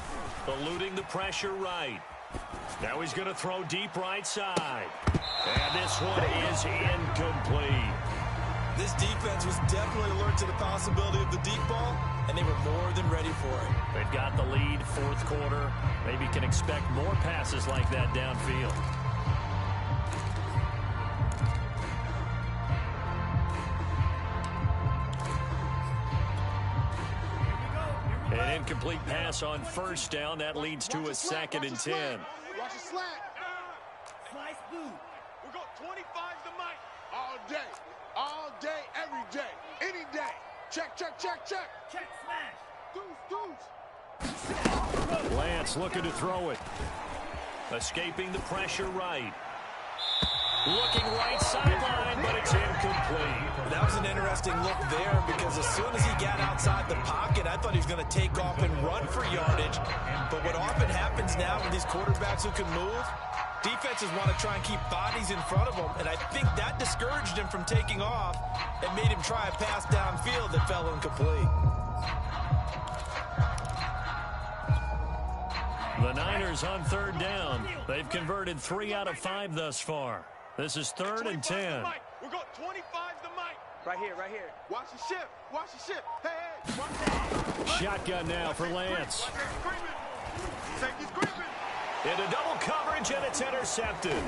Eluding the pressure right. Now he's going to throw deep right side. And this one is incomplete. This defense was definitely alert to the possibility of the deep ball, and they were more than ready for it. They've got the lead, fourth quarter. Maybe can expect more passes like that downfield. An incomplete pass on first down. That leads to a 2nd and 10. Watch the slant. Slice boot. We got 25 the mic. All day, every day, any day. Check. Check smash. Deuce. Lance looking to throw it. Escaping the pressure right. Looking right sideline, but it's incomplete. That was an interesting look there because as soon as he got outside the pocket, I thought he was going to take off and run for yardage. But what often happens now with these quarterbacks who can move, defenses want to try and keep bodies in front of them, and I think that discouraged him from taking off and made him try a pass downfield that fell incomplete. The Niners on 3rd down. They've converted 3 out of 5 thus far. This is 3rd and 10. We got 25 the mic. Right here. Watch the shift. Hey. Watch that. Shotgun now for Lance. Safety screaming. Into double coverage, and it's intercepted.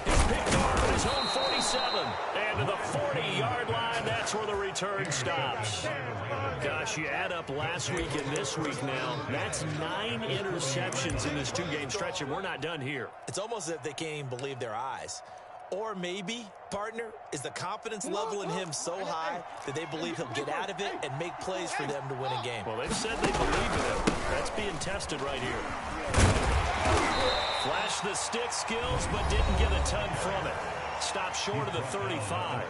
He's picked off at his own 47. And to the 40-yard line, that's where the return stops. Gosh, you add up last week and this week now, that's 9 interceptions in this 2-game stretch, and we're not done here. It's almost as if they can't even believe their eyes. Or maybe, partner, is the confidence level in him so high that they believe he'll get out of it and make plays for them to win a game. Well, they've said they believe in him. That's being tested right here. Flashed the stick skills, but didn't get a ton from it. Stopped short of the 35.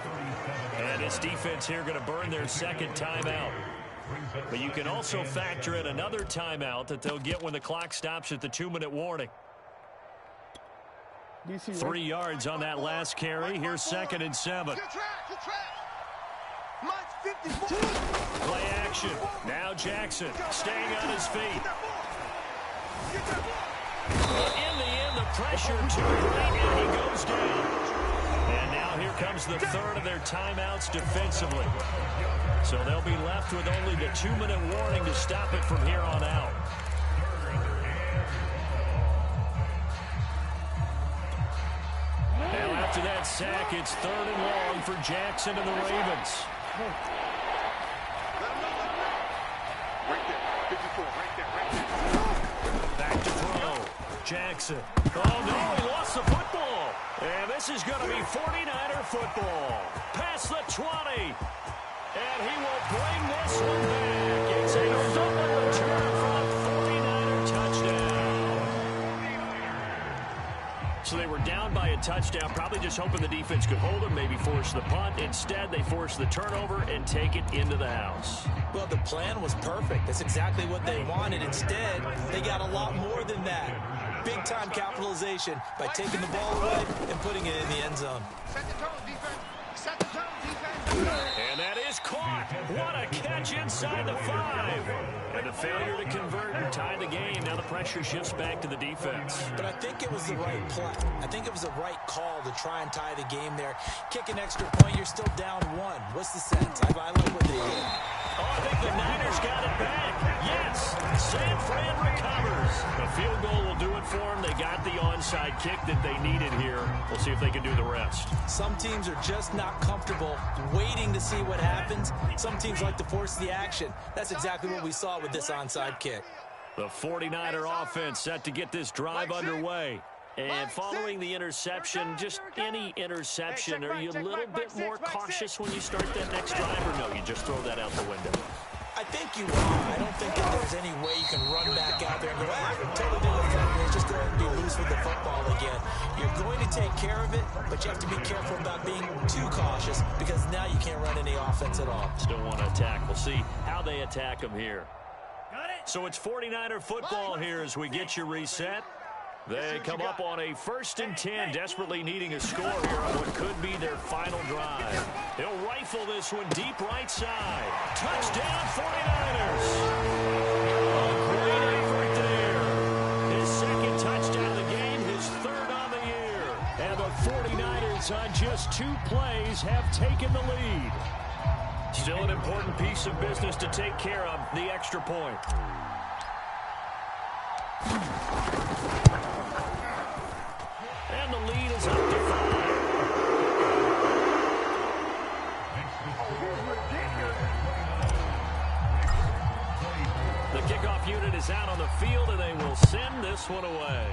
And his defense here going to burn their 2nd timeout. But you can also factor in another timeout that they'll get when the clock stops at the 2-minute warning. 3 yards on that last carry. Here's 2nd and 7. Play action. Now Jackson staying on his feet. In the end, the pressure too great, and he goes down. And now here comes the 3rd of their timeouts defensively. So they'll be left with only the 2-minute warning to stop it from here on out. Now after that sack, it's 3rd and long for Jackson and the Ravens. Right there. 54. Right there. Back to throw. Jackson. Oh, no, he lost the football. And this is going to be 49er football. Past the 20. And he will bring this one back. It's a double return for a 49er touchdown. So they were down by a touchdown, probably just hoping the defense could hold them, maybe force the punt. Instead, they forced the turnover and take it into the house. Well, the plan was perfect. That's exactly what they wanted. Instead, they got a lot more than that. Big-time capitalization by taking the ball away and putting it in the end zone. Set the tone, defense. Set the tone, defense. And that is caught. What a catch inside the 5. And the failure to convert and tie the game. Now the pressure shifts back to the defense. But I think it was the right play. I think it was the right call to try and tie the game there. Kick an extra point, you're still down 1. What's the sense? I like what they did. Oh, I think the Niners got it back. Yes, San Fran recovers. The field goal will do it for them. They got the onside kick that they needed here. We'll see if they can do the rest. Some teams are just not comfortable waiting to see what happens. Some teams like to force the action. That's exactly what we saw with this onside kick. The 49er offense set to get this drive underway. And following the interception, just any interception, are you a little bit more cautious when you start that next drive, or no, you just throw that out the window? I think you are. I don't think that there's any way you can run back out there and go, totally different thing. Just go ahead and be loose with the football again. You're going to take care of it, but you have to be careful about being too cautious because now you can't run any offense at all. Still want to attack. We'll see how they attack them here. So it's 49er football here as we get you reset. They come up on a 1st and 10, desperately needing a score here on what could be their final drive. They'll rifle this one deep right side. Touchdown, 49ers. A great effort there. His 2nd touchdown of the game. just 2 plays have taken the lead. Still an important piece of business to take care of, the extra point. And the lead is up to 5. The kickoff unit is out on the field, and they will send this one away.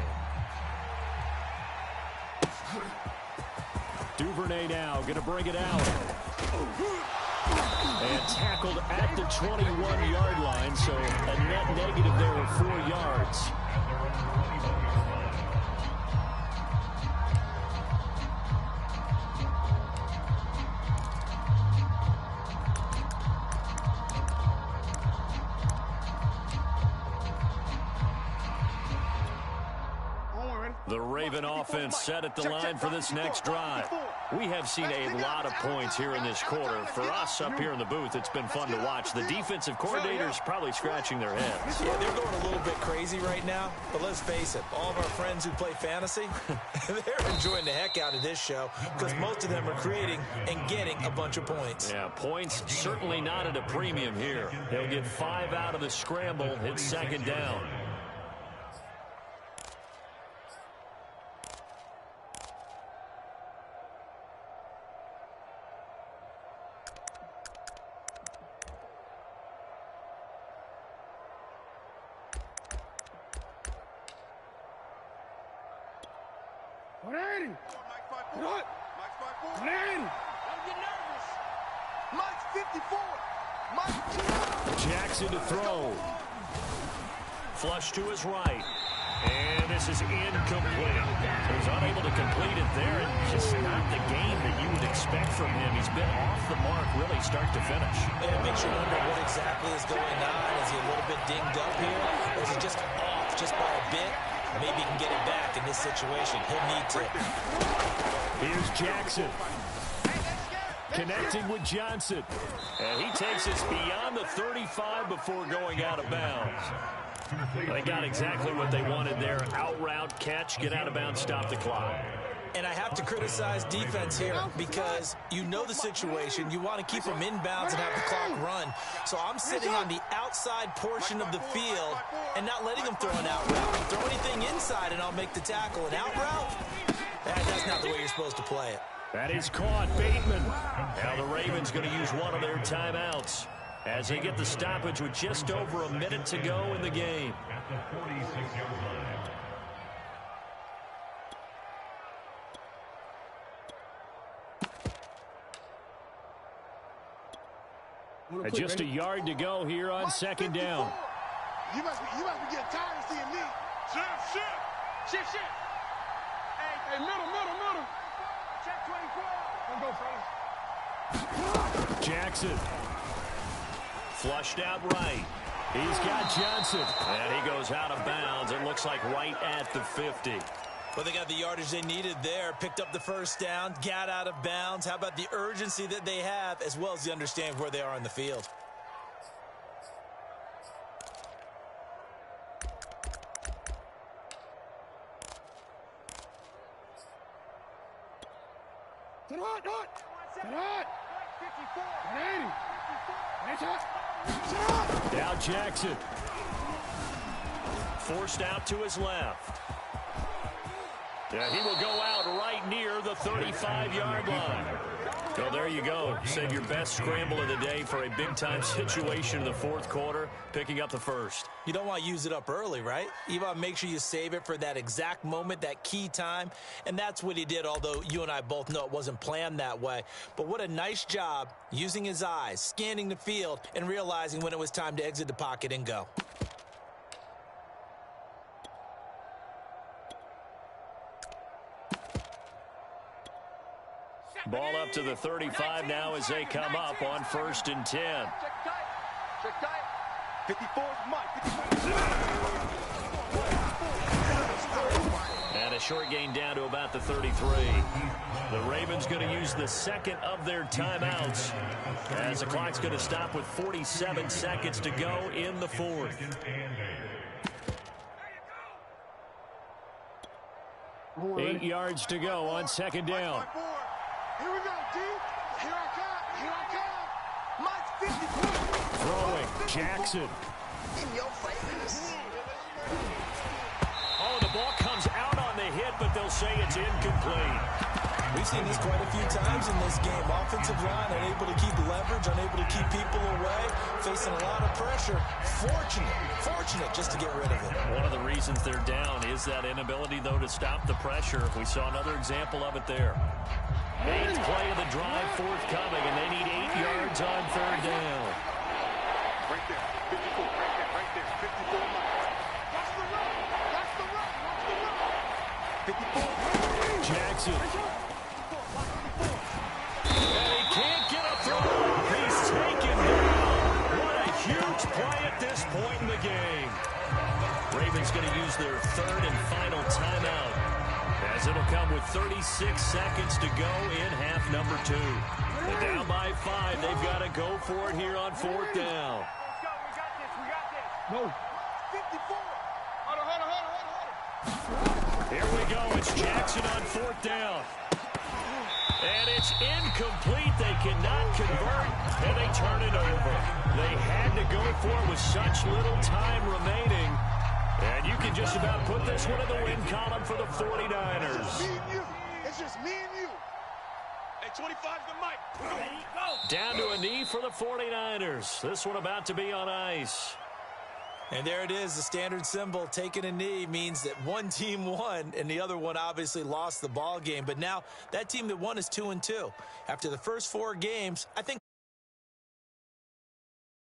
Duvernay now going to bring it out. And tackled at the 21-yard line, so a net negative there of 4 yards. The Raven offense set at the line for this next drive. We have seen a lot of points here in this quarter. For us up here in the booth, it's been fun to watch. The defensive coordinators probably scratching their heads. Yeah, they're going a little bit crazy right now. But let's face it, all of our friends who play fantasy, they're enjoying the heck out of this show because most of them are creating and getting a bunch of points. Yeah, points certainly not at a premium here. They'll get 5 out of the scramble. It's second down. Jackson to throw. Flush to his right. And this is incomplete. He's unable to complete it there, and just not the game that you would expect from him. He's been off the mark really start to finish. It makes you wonder what exactly is going on. Is he a little bit dinged up here? Or is he just off just by a bit? Maybe he can get it back in this situation. He'll need to. Here's Jackson. Connecting with Johnson. And he takes us beyond the 35 before going out of bounds. They got exactly what they wanted there. Out route, catch, get out of bounds, stop the clock. And I have to criticize defense here because you know the situation. You want to keep them inbounds and have the clock run. So I'm sitting on the outside portion of the field and not letting them throw an out route. Throw anything inside and I'll make the tackle. An out route? That's not the way you're supposed to play it. That is caught. Bateman. Now the Ravens going to use one of their timeouts as they get the stoppage with just over a minute to go in the game. At the 46-yard line. Just a yard to go here on second down. You must be getting tired of seeing me. Shift. Hey, middle. Check 24. Let's go, fellas. Jackson. Flushed out right. He's got Johnson. And he goes out of bounds. It looks like right at the 50. Well, they got the yardage they needed there, picked up the first down, got out of bounds. How about the urgency that they have, as well as the understanding where they are on the field? Now Jackson. Forced out to his left. Yeah, he will go out right near the 35-yard line. So there you go. Save your best scramble of the day for a big-time situation in the fourth quarter, picking up the first. You don't want to use it up early, right? You want to make sure you save it for that exact moment, that key time. And that's what he did, although you and I both know it wasn't planned that way. But what a nice job using his eyes, scanning the field, and realizing when it was time to exit the pocket and go. Ball up to the 35 now as they come up on 1st and 10. Check tight. 54 is Mike. And a short gain down to about the 33. The Ravens going to use the second of their timeouts as the clock's going to stop with 47 seconds to go in the fourth. 8 yards to go on second down. Here we go, D. Here I come. Here I come. Mike 50. Throwing, Jackson. In your face. Oh, the ball comes out on the hit, but they'll say it's incomplete. We've seen this quite a few times in this game. Offensive line unable to keep leverage, unable to keep people away, facing a lot of pressure. Fortunate just to get rid of it. One of the reasons they're down is that inability, though, to stop the pressure. We saw another example of it there. 8th play of the drive forthcoming, and they need 8 yards on 3rd down. Right there. 54. Right there. 54 miles. Watch the run. Watch the run. Watch the run. 54. Jackson. And he can't get a throw. He's taken down. What a huge play at this point in the game. Ravens going to use their 3rd and final timeout, as it'll come with 36 seconds to go in half number 2. And down by 5, they've got to go for it here on 4th down. Let's go. We got this. No. 54. Hold on. Here we go. It's Jackson on 4th down. And it's incomplete. They cannot convert, and they turn it over. They had to go for it with such little time remaining. And you can just about put this one in the win column for the 49ers. Me and you. It's just me and you. Hey, 25's the mic. Go. Down to a knee for the 49ers. This one about to be on ice. And there it is, the standard symbol. Taking a knee means that one team won, and the other one obviously lost the ball game. But now that team that won is 2-2. After the first 4 games, I think